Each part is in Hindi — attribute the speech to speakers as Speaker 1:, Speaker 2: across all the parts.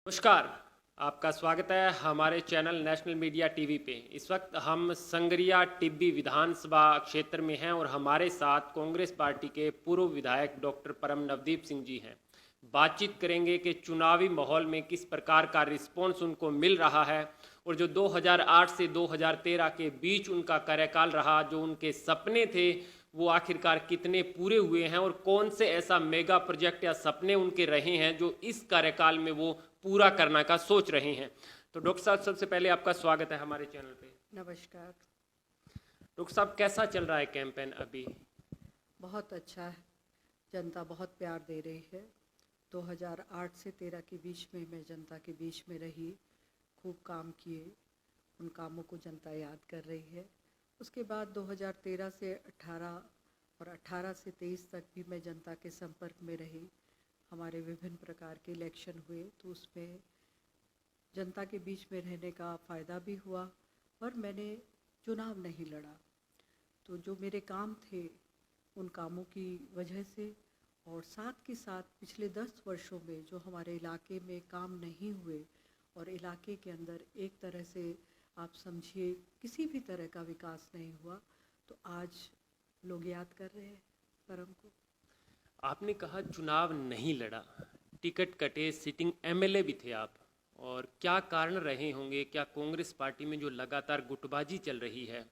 Speaker 1: नमस्कार। आपका स्वागत है हमारे चैनल नेशनल मीडिया टीवी पे। इस वक्त हम संगरिया टिब्बी विधानसभा क्षेत्र में हैं और हमारे साथ कांग्रेस पार्टी के पूर्व विधायक डॉक्टर परम नवदीप सिंह जी हैं। बातचीत करेंगे कि चुनावी माहौल में किस प्रकार का रिस्पॉन्स उनको मिल रहा है और जो 2008 से 2013 के बीच उनका कार्यकाल रहा, जो उनके सपने थे वो आखिरकार कितने पूरे हुए हैं और कौन से ऐसा मेगा प्रोजेक्ट या सपने उनके रहे हैं जो इस कार्यकाल में वो पूरा करने का सोच रहे हैं। तो डॉक्टर साहब, सबसे पहले आपका स्वागत है हमारे चैनल पे।
Speaker 2: नमस्कार।
Speaker 1: डॉक्टर साहब, कैसा चल रहा है कैंपेन अभी?
Speaker 2: बहुत अच्छा है, जनता बहुत प्यार दे रही है। 2008 से 13 के बीच में मैं जनता के बीच में रही, खूब काम किए, उन कामों को जनता याद कर रही है। उसके बाद 2013 से 18 और 18 से 23 तक भी मैं जनता के संपर्क में रही। हमारे विभिन्न प्रकार के इलेक्शन हुए तो उसमें जनता के बीच में रहने का फ़ायदा भी हुआ, पर मैंने चुनाव नहीं लड़ा। तो जो मेरे काम थे उन कामों की वजह से और साथ के साथ पिछले 10 वर्षों में जो हमारे इलाके में काम नहीं हुए और इलाके के अंदर एक तरह से आप समझिए किसी भी तरह का विकास नहीं हुआ, तो आज लोग याद कर रहे हैं परम को।
Speaker 1: आपने कहा चुनाव नहीं लड़ा, टिकट कटे, सिटिंग एमएलए भी थे आप, और क्या कारण रहे होंगे? क्या कांग्रेस पार्टी में जो लगातार गुटबाजी चल रही है,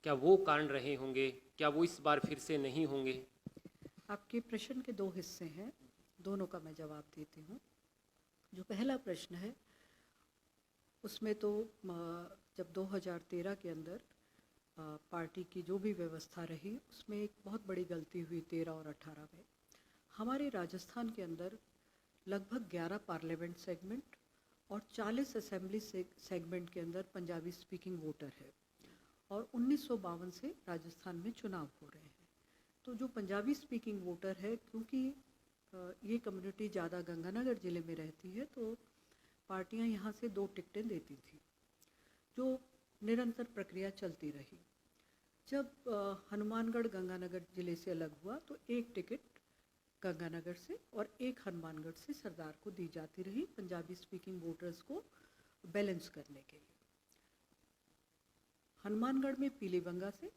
Speaker 1: क्या वो कारण रहे होंगे? क्या वो इस बार फिर से नहीं होंगे?
Speaker 2: आपके प्रश्न के 2 हिस्से हैं, दोनों का मैं जवाब देती हूँ। जो पहला प्रश्न है उसमें तो जब 2013 के अंदर पार्टी की जो भी व्यवस्था रही उसमें एक बहुत बड़ी गलती हुई 13 और 18 में। हमारे राजस्थान के अंदर लगभग 11 पार्लियामेंट सेगमेंट और 40 असेंबली सेगमेंट के अंदर पंजाबी स्पीकिंग वोटर है और 1952 से राजस्थान में चुनाव हो रहे हैं। तो जो पंजाबी स्पीकिंग वोटर है, क्योंकि ये कम्युनिटी ज़्यादा गंगानगर ज़िले में रहती है, तो पार्टियां यहाँ से 2 टिकटें देती थी, जो निरंतर प्रक्रिया चलती रही। जब हनुमानगढ़ गंगानगर ज़िले से अलग हुआ तो एक टिकट गंगानगर से और एक हनुमानगढ़ से सरदार को दी जाती रही, पंजाबी स्पीकिंग वोटर्स को बैलेंस करने के लिए। हनुमानगढ़ में पीलीबंगा से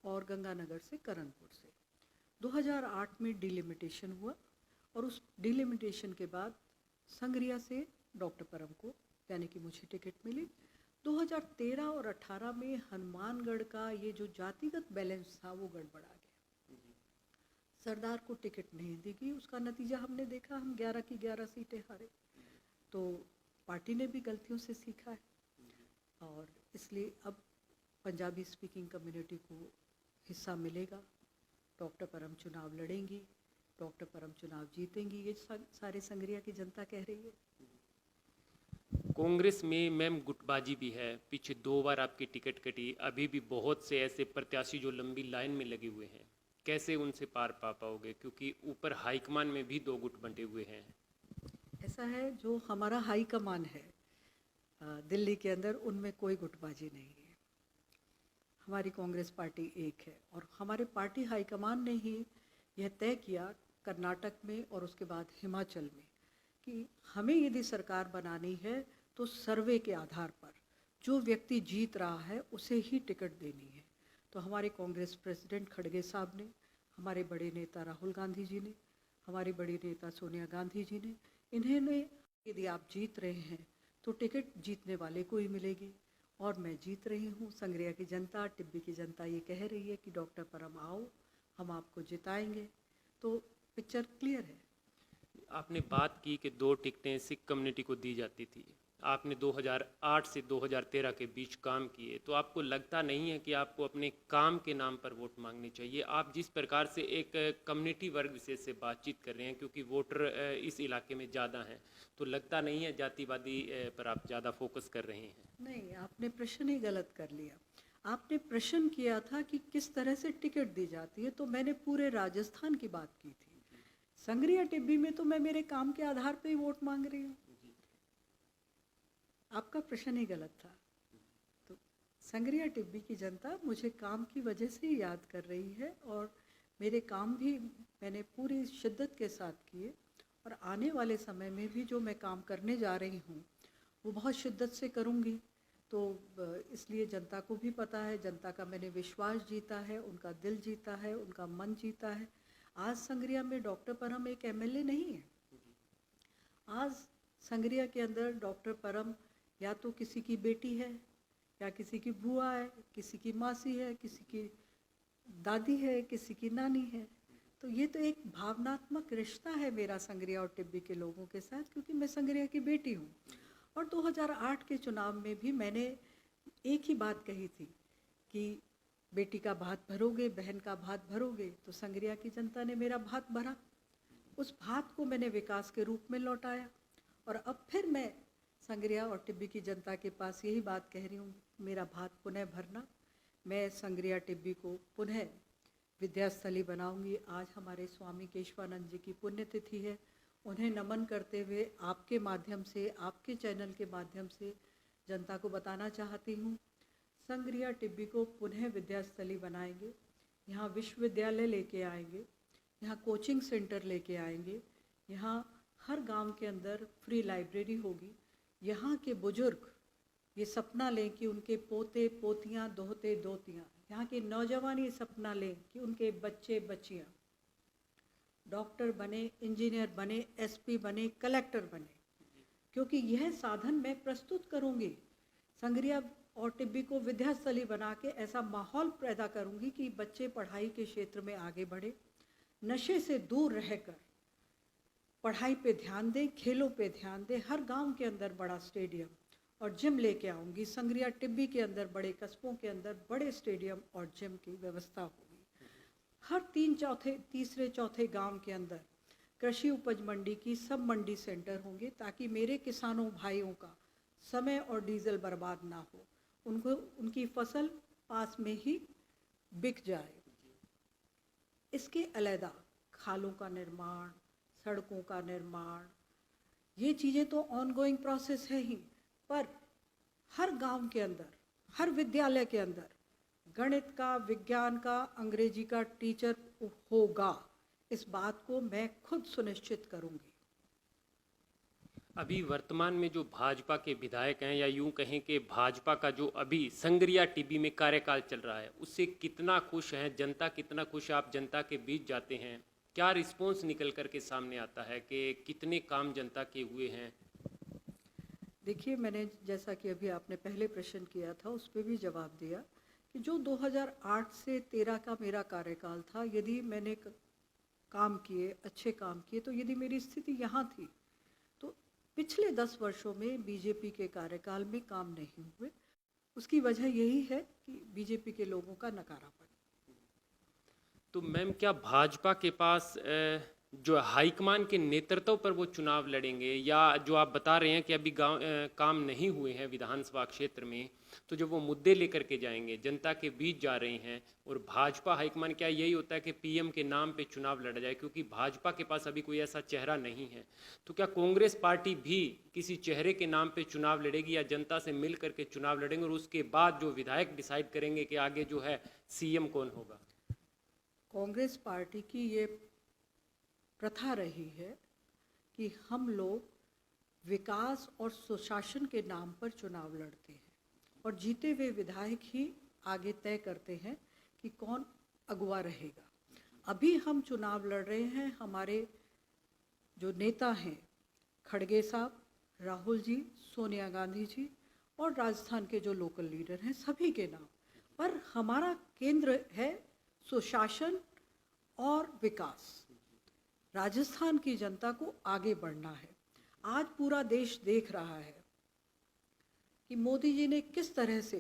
Speaker 2: और गंगानगर से करणपुर से 2008 में डिलिमिटेशन हुआ और उस डिलिमिटेशन के बाद संगरिया से डॉक्टर परम को यानी कि मुझे टिकट मिली। 2013 और 18 में हनुमानगढ़ का ये जो जातिगत बैलेंस था वो गड़बड़ा गया, सरदार को टिकट नहीं दी गई। उसका नतीजा हमने देखा, हम 11 की 11 सीटें हारे। तो पार्टी ने भी गलतियों से सीखा है और इसलिए अब पंजाबी स्पीकिंग कम्युनिटी को हिस्सा मिलेगा। डॉक्टर परम चुनाव लड़ेंगी, डॉक्टर परम चुनाव जीतेंगी, ये सारे संगरिया की जनता कह रही है।
Speaker 1: कांग्रेस में मैम गुटबाजी भी है, पीछे 2 बार आपकी टिकट कटी, अभी भी बहुत से ऐसे प्रत्याशी जो लंबी लाइन में लगे हुए हैं, कैसे उनसे पार पा पाओगे? क्योंकि ऊपर हाईकमान में भी 2 गुट बंटे हुए हैं।
Speaker 2: ऐसा है, जो हमारा हाई कमान है दिल्ली के अंदर, उनमें कोई गुटबाजी नहीं है। हमारी कांग्रेस पार्टी एक है और हमारे पार्टी हाईकमान ने ही यह तय किया कर्नाटक में और उसके बाद हिमाचल में कि हमें यदि सरकार बनानी है तो सर्वे के आधार पर जो व्यक्ति जीत रहा है उसे ही टिकट देनी है। तो हमारे कांग्रेस प्रेसिडेंट खड़गे साहब ने, हमारे बड़े नेता राहुल गांधी जी ने, हमारी बड़ी नेता सोनिया गांधी जी ने, इन्होंने यदि आप जीत रहे हैं तो टिकट जीतने वाले को ही मिलेगी और मैं जीत रही हूँ। संगरिया की जनता, टिब्बी की जनता ये कह रही है कि डॉक्टर परम आओ, हम आपको जिताएंगे। तो पिक्चर क्लियर है।
Speaker 1: आपने बात की कि 2 टिकटें सिख कम्युनिटी को दी जाती थी। आपने 2008 से 2013 के बीच काम किए, तो आपको लगता नहीं है कि आपको अपने काम के नाम पर वोट मांगने चाहिए? आप जिस प्रकार से एक कम्युनिटी वर्ग विशेष से बातचीत कर रहे हैं, क्योंकि वोटर इस इलाके में ज़्यादा हैं, तो लगता नहीं है जातिवादी पर आप ज़्यादा फोकस कर रहे हैं?
Speaker 2: नहीं, आपने प्रश्न ही गलत कर लिया। आपने प्रश्न किया था कि किस तरह से टिकट दी जाती है, तो मैंने पूरे राजस्थान की बात की थी। संगरिया टिब्बी में तो मैं मेरे काम के आधार पर ही वोट मांग रही हूँ। आपका प्रश्न ही गलत था। तो संगरिया टिब्बी की जनता मुझे काम की वजह से ही याद कर रही है और मेरे काम भी मैंने पूरी शिद्दत के साथ किए और आने वाले समय में भी जो मैं काम करने जा रही हूँ वो बहुत शिद्दत से करूँगी। तो इसलिए जनता को भी पता है, जनता का मैंने विश्वास जीता है, उनका दिल जीता है, उनका मन जीता है। आज संगरिया में डॉक्टर परम एक एमएलए नहीं है। आज संगरिया के अंदर डॉक्टर परम या तो किसी की बेटी है, या किसी की बुआ है, किसी की मासी है, किसी की दादी है, किसी की नानी है। तो ये तो एक भावनात्मक रिश्ता है मेरा संगरिया और टिब्बी के लोगों के साथ, क्योंकि मैं संगरिया की बेटी हूँ। और 2008 के चुनाव में भी मैंने एक ही बात कही थी कि बेटी का भात भरोगे, बहन का भात भरोगे। तो संगरिया की जनता ने मेरा भात भरा, उस भात को मैंने विकास के रूप में लौटाया। और अब फिर मैं संगरिया और टिब्बी की जनता के पास यही बात कह रही हूँ, मेरा भात पुनः भरना। मैं संगरिया टिब्बी को पुनः विद्यास्थली बनाऊंगी। आज हमारे स्वामी केशवानंद जी की पुण्यतिथि है। उन्हें नमन करते हुए आपके माध्यम से, आपके चैनल के माध्यम से जनता को बताना चाहती हूँ, संगरिया टिब्बी को पुनः विद्यास्थली बनाएंगे। यहाँ विश्वविद्यालय लेके आएंगे, यहाँ कोचिंग सेंटर लेके आएंगे, यहाँ हर गांव के अंदर फ्री लाइब्रेरी होगी। यहाँ के बुजुर्ग ये सपना लें कि उनके पोते पोतियाँ, दोहते दोतियाँ, यहाँ के नौजवान ये सपना लें कि उनके बच्चे बच्चियाँ डॉक्टर बने, इंजीनियर बने, एसपी बने, कलेक्टर बने। क्योंकि यह साधन मैं प्रस्तुत करूँगी। संगरिया और टिब्बी को विद्यास्थली बना के ऐसा माहौल पैदा करूँगी कि बच्चे पढ़ाई के क्षेत्र में आगे बढ़े, नशे से दूर रहकर पढ़ाई पे ध्यान दें, खेलों पे ध्यान दें। हर गांव के अंदर बड़ा स्टेडियम और जिम लेके आऊँगी। संगरिया टिब्बी के अंदर, बड़े कस्बों के अंदर बड़े स्टेडियम और जिम की व्यवस्था होगी। हर तीसरे चौथे गांव के अंदर कृषि उपज मंडी की सब मंडी सेंटर होंगे, ताकि मेरे किसानों भाइयों का समय और डीजल बर्बाद ना हो, उनको उनकी फसल पास में ही बिक जाए। इसके अलग खालों का निर्माण, सड़कों का निर्माण, ये चीज़ें तो ऑनगोइंग प्रोसेस है ही, पर हर गांव के अंदर, हर विद्यालय के अंदर गणित का, विज्ञान का, अंग्रेजी का टीचर होगा। इस बात को मैं खुद सुनिश्चित करूंगी।
Speaker 1: अभी वर्तमान में जो भाजपा के विधायक हैं, या यूं कहें कि भाजपा का जो अभी संगरिया टिब्बी में कार्यकाल चल रहा है, उससे कितना खुश हैं जनता, कितना खुश आप जनता के बीच जाते हैं? क्या रिस्पॉन्स निकल कर के सामने आता है कि कितने काम जनता के हुए हैं?
Speaker 2: देखिए, मैंने जैसा कि अभी आपने पहले प्रश्न किया था उस पर भी जवाब दिया कि जो 2008 से 13 का मेरा कार्यकाल था, यदि मैंने काम किए, अच्छे काम किए, तो यदि मेरी स्थिति यहाँ थी, तो पिछले 10 वर्षों में बीजेपी के कार्यकाल में काम नहीं हुए। उसकी वजह यही है कि बीजेपी के लोगों का नकारापन।
Speaker 1: तो मैम, क्या भाजपा के पास जो हाईकमान के नेतृत्व पर वो चुनाव लड़ेंगे, या जो आप बता रहे हैं कि अभी काम नहीं हुए हैं विधानसभा क्षेत्र में, तो जो वो मुद्दे लेकर के जाएंगे, जनता के बीच जा रहे हैं, और भाजपा हाईकमान, क्या यही होता है कि पीएम के नाम पे चुनाव लड़ा जाए? क्योंकि भाजपा के पास अभी कोई ऐसा चेहरा नहीं है, तो क्या कांग्रेस पार्टी भी किसी चेहरे के नाम पे चुनाव लड़ेगी, या जनता से मिल करके चुनाव लड़ेंगे और उसके बाद जो विधायक डिसाइड करेंगे कि आगे जो है सीएम कौन होगा?
Speaker 2: कांग्रेस पार्टी की ये प्रथा रही है कि हम लोग विकास और सुशासन के नाम पर चुनाव लड़ते हैं, और जीते हुए विधायक ही आगे तय करते हैं कि कौन अगुवा रहेगा। अभी हम चुनाव लड़ रहे हैं, हमारे जो नेता हैं, खड़गे साहब, राहुल जी, सोनिया गांधी जी, और राजस्थान के जो लोकल लीडर हैं, सभी के नाम पर हमारा केंद्र है सुशासन और विकास। राजस्थान की जनता को आगे बढ़ना है। आज पूरा देश देख रहा है कि मोदी जी ने किस तरह से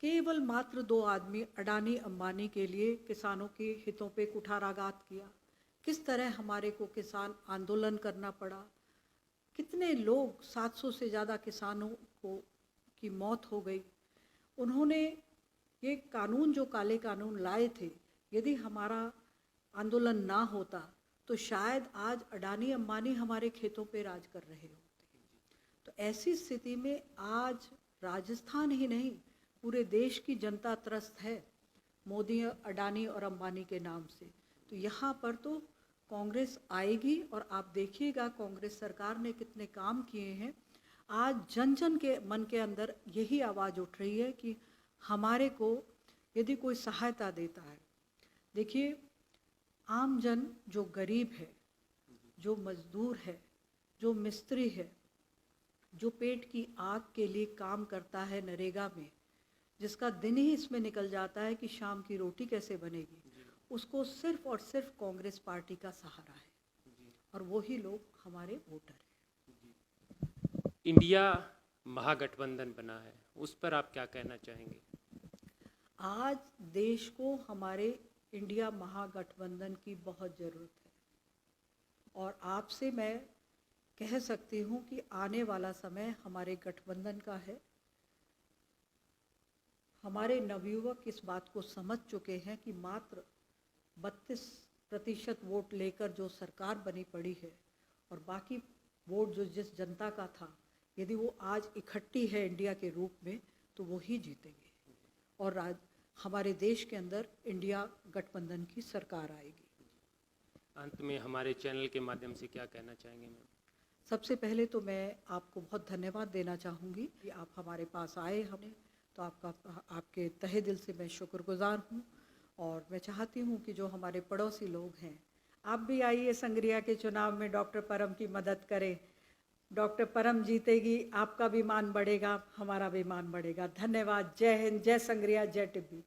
Speaker 2: केवल मात्र 2 आदमी अडानी अंबानी के लिए किसानों के हितों पे कुठाराघात किया, किस तरह हमारे को किसान आंदोलन करना पड़ा, कितने लोग, 700 से ज़्यादा किसानों को की मौत हो गई। उन्होंने ये कानून, जो काले कानून लाए थे, यदि हमारा आंदोलन ना होता तो शायद आज अडानी अंबानी हमारे खेतों पे राज कर रहे होते। तो ऐसी स्थिति में आज राजस्थान ही नहीं, पूरे देश की जनता त्रस्त है मोदी, अडानी और अंबानी के नाम से। तो यहाँ पर तो कांग्रेस आएगी और आप देखिएगा कांग्रेस सरकार ने कितने काम किए हैं। आज जन जन के मन के अंदर यही आवाज़ उठ रही है कि हमारे को यदि कोई सहायता देता है, देखिए आम जन जो गरीब है, जो मजदूर है, जो मिस्त्री है, जो पेट की आग के लिए काम करता है नरेगा में, जिसका दिन ही इसमें निकल जाता है कि शाम की रोटी कैसे बनेगी, उसको सिर्फ और सिर्फ कांग्रेस पार्टी का सहारा है और वही लोग हमारे वोटर हैं।
Speaker 1: इंडिया महागठबंधन बना है, उस पर आप क्या कहना चाहेंगे?
Speaker 2: आज देश को हमारे इंडिया महागठबंधन की बहुत ज़रूरत है और आपसे मैं कह सकती हूँ कि आने वाला समय हमारे गठबंधन का है। हमारे नवयुवक इस बात को समझ चुके हैं कि मात्र 32% वोट लेकर जो सरकार बनी पड़ी है और बाकी वोट जो जिस जनता का था, यदि वो आज इकट्ठी है इंडिया के रूप में तो वो ही जीतेंगे और आज हमारे देश के अंदर इंडिया गठबंधन की सरकार आएगी।
Speaker 1: अंत में हमारे चैनल के माध्यम से क्या कहना चाहेंगे मैम?
Speaker 2: सबसे पहले तो मैं आपको बहुत धन्यवाद देना चाहूँगी कि आप हमारे पास आए। हमने तो आपके तहे दिल से मैं शुक्रगुजार हूँ और मैं चाहती हूँ कि जो हमारे पड़ोसी लोग हैं, आप भी आइए संग्रिया के चुनाव में डॉक्टर परम की मदद करें। डॉक्टर परम जीतेगी, आपका भी मान बढ़ेगा, हमारा भी मान बढ़ेगा। धन्यवाद। जय हिंद, जय संग्रिया, जय टिब्बी।